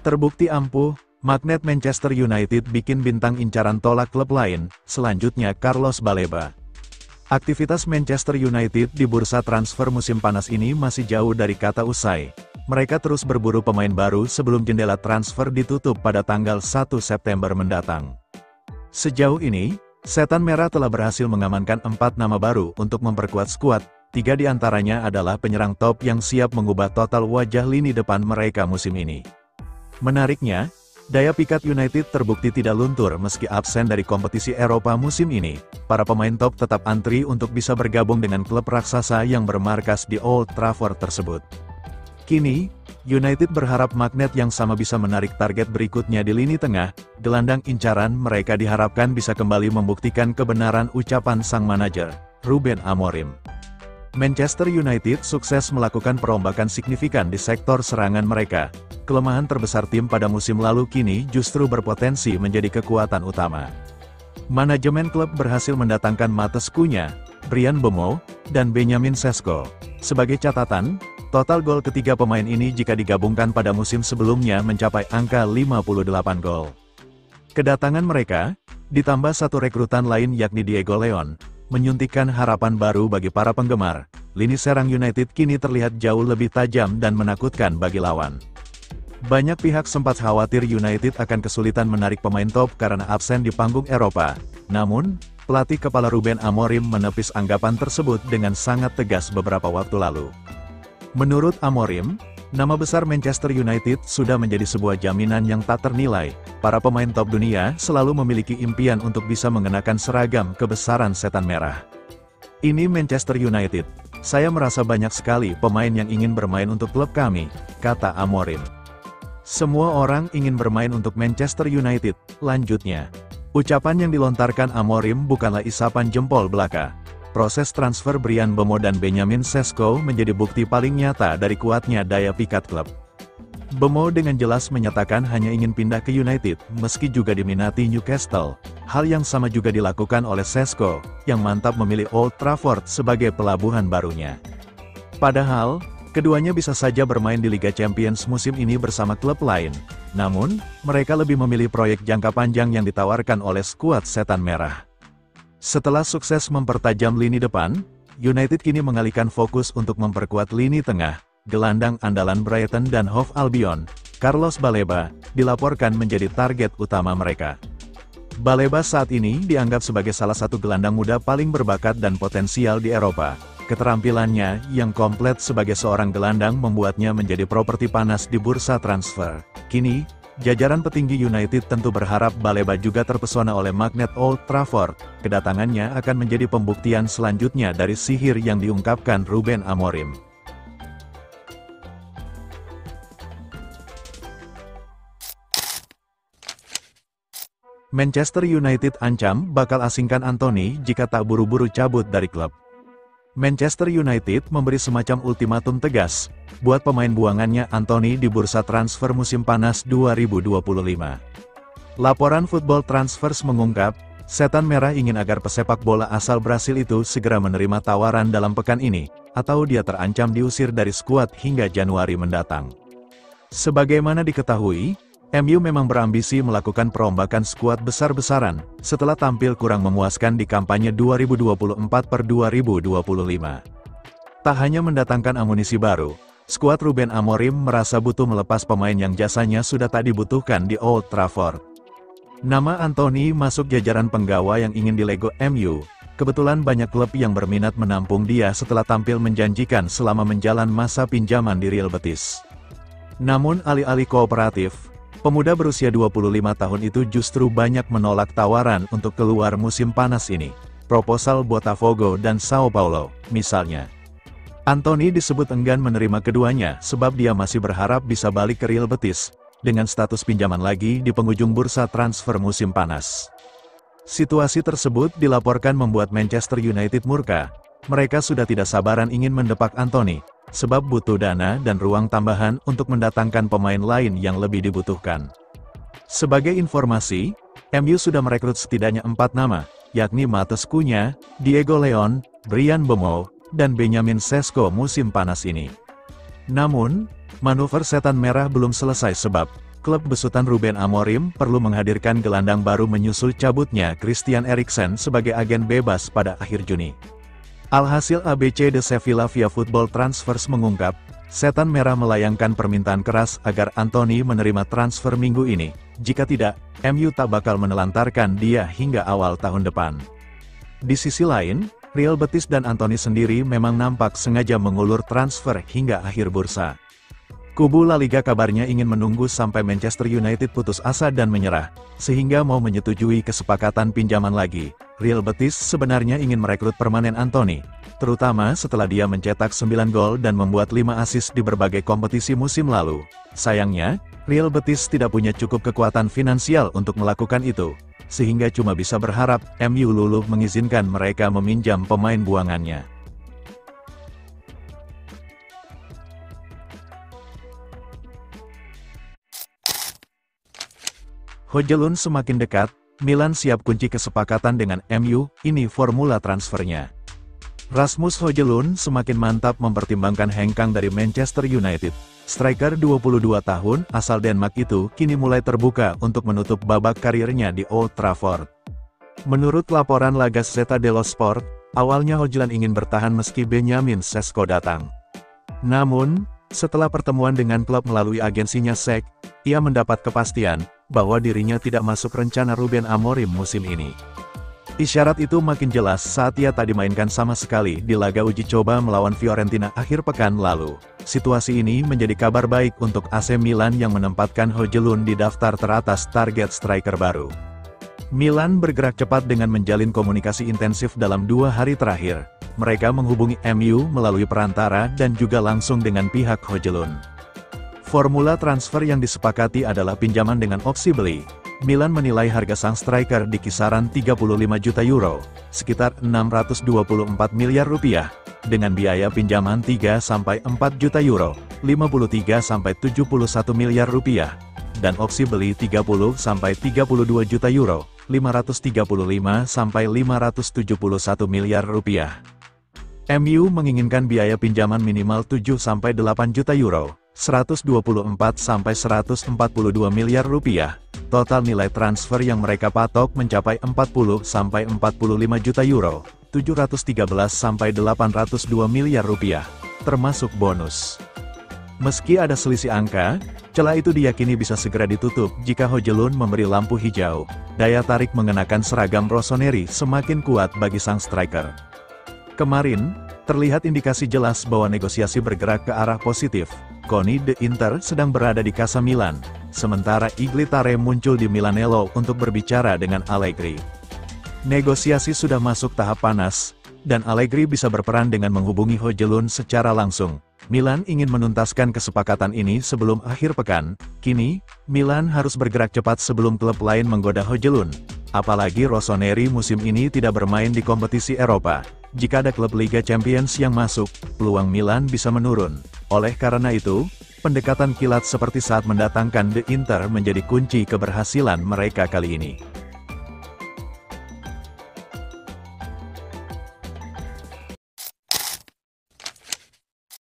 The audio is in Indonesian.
Terbukti ampuh, magnet Manchester United bikin bintang incaran tolak klub lain, selanjutnya Carlos Baleba. Aktivitas Manchester United di bursa transfer musim panas ini masih jauh dari kata usai. Mereka terus berburu pemain baru sebelum jendela transfer ditutup pada tanggal 1 September mendatang. Sejauh ini, Setan Merah telah berhasil mengamankan 4 nama baru untuk memperkuat skuad, 3 diantaranya adalah penyerang top yang siap mengubah total wajah lini depan mereka musim ini. Menariknya, daya pikat United terbukti tidak luntur meski absen dari kompetisi Eropa musim ini. Para pemain top tetap antri untuk bisa bergabung dengan klub raksasa yang bermarkas di Old Trafford tersebut. Kini, United berharap magnet yang sama bisa menarik target berikutnya di lini tengah. Gelandang incaran mereka diharapkan bisa kembali membuktikan kebenaran ucapan sang manajer, Ruben Amorim. Manchester United sukses melakukan perombakan signifikan di sektor serangan mereka. Kelemahan terbesar tim pada musim lalu kini justru berpotensi menjadi kekuatan utama. Manajemen klub berhasil mendatangkan Matheus Cunha, Bryan Mbeumo, dan Benjamin Sesko. Sebagai catatan, total gol ketiga pemain ini jika digabungkan pada musim sebelumnya mencapai angka 58 gol. Kedatangan mereka, ditambah satu rekrutan lain yakni Diego Leon, menyuntikkan harapan baru bagi para penggemar. Lini serang United kini terlihat jauh lebih tajam dan menakutkan bagi lawan. Banyak pihak sempat khawatir United akan kesulitan menarik pemain top karena absen di panggung Eropa. Namun, pelatih kepala Ruben Amorim menepis anggapan tersebut dengan sangat tegas beberapa waktu lalu. Menurut Amorim, nama besar Manchester United sudah menjadi sebuah jaminan yang tak ternilai. Para pemain top dunia selalu memiliki impian untuk bisa mengenakan seragam kebesaran Setan Merah. Ini Manchester United. Saya merasa banyak sekali pemain yang ingin bermain untuk klub kami, kata Amorim. Semua orang ingin bermain untuk Manchester United, lanjutnya. Ucapan yang dilontarkan Amorim bukanlah isapan jempol belaka. Proses transfer Bryan Mbeumo dan Benjamin Sesko menjadi bukti paling nyata dari kuatnya daya pikat klub. Mbeumo dengan jelas menyatakan hanya ingin pindah ke United, meski juga diminati Newcastle. Hal yang sama juga dilakukan oleh Sesko, yang mantap memilih Old Trafford sebagai pelabuhan barunya. Padahal, keduanya bisa saja bermain di Liga Champions musim ini bersama klub lain. Namun, mereka lebih memilih proyek jangka panjang yang ditawarkan oleh skuad Setan Merah. Setelah sukses mempertajam lini depan, United kini mengalihkan fokus untuk memperkuat lini tengah. Gelandang andalan Brighton dan Hove Albion, Carlos Baleba, dilaporkan menjadi target utama mereka. Baleba saat ini dianggap sebagai salah satu gelandang muda paling berbakat dan potensial di Eropa. Keterampilannya yang komplit sebagai seorang gelandang membuatnya menjadi properti panas di bursa transfer. Kini, jajaran petinggi United tentu berharap Baleba juga terpesona oleh magnet Old Trafford. Kedatangannya akan menjadi pembuktian selanjutnya dari sihir yang diungkapkan Ruben Amorim. Manchester United ancam bakal asingkan Antony jika tak buru-buru cabut dari klub. Manchester United memberi semacam ultimatum tegas buat pemain buangannya Antony di bursa transfer musim panas 2025. Laporan Football Transfers mengungkap, Setan Merah ingin agar pesepak bola asal Brasil itu segera menerima tawaran dalam pekan ini, atau dia terancam diusir dari skuad hingga Januari mendatang. Sebagaimana diketahui, MU memang berambisi melakukan perombakan skuad besar-besaran, setelah tampil kurang memuaskan di kampanye 2024-2025. Tak hanya mendatangkan amunisi baru, skuad Ruben Amorim merasa butuh melepas pemain yang jasanya sudah tak dibutuhkan di Old Trafford. Nama Antony masuk jajaran penggawa yang ingin dilego MU. Kebetulan banyak klub yang berminat menampung dia setelah tampil menjanjikan selama menjalan masa pinjaman di Real Betis. Namun alih-alih kooperatif, pemuda berusia 25 tahun itu justru banyak menolak tawaran untuk keluar musim panas ini. Proposal Botafogo dan Sao Paulo, misalnya. Antony disebut enggan menerima keduanya sebab dia masih berharap bisa balik ke Real Betis, dengan status pinjaman lagi di penghujung bursa transfer musim panas. Situasi tersebut dilaporkan membuat Manchester United murka. Mereka sudah tidak sabaran ingin mendepak Antony, sebab butuh dana dan ruang tambahan untuk mendatangkan pemain lain yang lebih dibutuhkan. Sebagai informasi, MU sudah merekrut setidaknya 4 nama, yakni Matheus Cunha, Diego Leon, Bryan Mbeumo, dan Benjamin Sesko musim panas ini. Namun, manuver Setan Merah belum selesai sebab, klub besutan Ruben Amorim perlu menghadirkan gelandang baru menyusul cabutnya Christian Eriksen sebagai agen bebas pada akhir Juni. Alhasil ABC de Sevilla via Football Transfers mengungkap, Setan Merah melayangkan permintaan keras agar Antony menerima transfer minggu ini. Jika tidak, MU tak bakal menelantarkan dia hingga awal tahun depan. Di sisi lain, Real Betis dan Antony sendiri memang nampak sengaja mengulur transfer hingga akhir bursa. Kubu La Liga kabarnya ingin menunggu sampai Manchester United putus asa dan menyerah, sehingga mau menyetujui kesepakatan pinjaman lagi. Real Betis sebenarnya ingin merekrut permanen Antony, terutama setelah dia mencetak 9 gol dan membuat 5 assist di berbagai kompetisi musim lalu. Sayangnya, Real Betis tidak punya cukup kekuatan finansial untuk melakukan itu, sehingga cuma bisa berharap MU luluh mengizinkan mereka meminjam pemain buangannya. Højlund semakin dekat, Milan siap kunci kesepakatan dengan MU, ini formula transfernya. Rasmus Højlund semakin mantap mempertimbangkan hengkang dari Manchester United. Striker 22 tahun asal Denmark itu kini mulai terbuka untuk menutup babak karirnya di Old Trafford. Menurut laporan La Gazzetta dello Sport, awalnya Højlund ingin bertahan meski Benjamin Sesko datang. Namun, setelah pertemuan dengan klub melalui agensinya SEK, ia mendapat kepastian bahwa dirinya tidak masuk rencana Ruben Amorim musim ini. Isyarat itu makin jelas saat ia tak dimainkan sama sekali di laga uji coba melawan Fiorentina akhir pekan lalu. Situasi ini menjadi kabar baik untuk AC Milan yang menempatkan Højlund di daftar teratas target striker baru. Milan bergerak cepat dengan menjalin komunikasi intensif dalam 2 hari terakhir. Mereka menghubungi MU melalui perantara dan juga langsung dengan pihak Højlund. Formula transfer yang disepakati adalah pinjaman dengan opsi beli. Milan menilai harga sang striker di kisaran 35 juta euro, sekitar 624 miliar rupiah, dengan biaya pinjaman 3-4 juta euro, 53-71 miliar rupiah, dan opsi beli 30-32 juta euro, 535-571 miliar rupiah. MU menginginkan biaya pinjaman minimal 7-8 juta euro, 124-142 miliar rupiah. Total nilai transfer yang mereka patok mencapai 40-45 juta euro, 713-802 miliar rupiah, termasuk bonus. Meski ada selisih angka, celah itu diyakini bisa segera ditutup jika Højlund memberi lampu hijau. Daya tarik mengenakan seragam rossoneri semakin kuat bagi sang striker. Kemarin, terlihat indikasi jelas bahwa negosiasi bergerak ke arah positif. Koni de Inter sedang berada di Casa Milan, sementara Iglitare muncul di Milanello untuk berbicara dengan Allegri. Negosiasi sudah masuk tahap panas, dan Allegri bisa berperan dengan menghubungi Højlund secara langsung. Milan ingin menuntaskan kesepakatan ini sebelum akhir pekan. Kini, Milan harus bergerak cepat sebelum klub lain menggoda Højlund. Apalagi rossoneri musim ini tidak bermain di kompetisi Eropa. Jika ada klub Liga Champions yang masuk, peluang Milan bisa menurun. Oleh karena itu, pendekatan kilat seperti saat mendatangkan De Inter menjadi kunci keberhasilan mereka kali ini.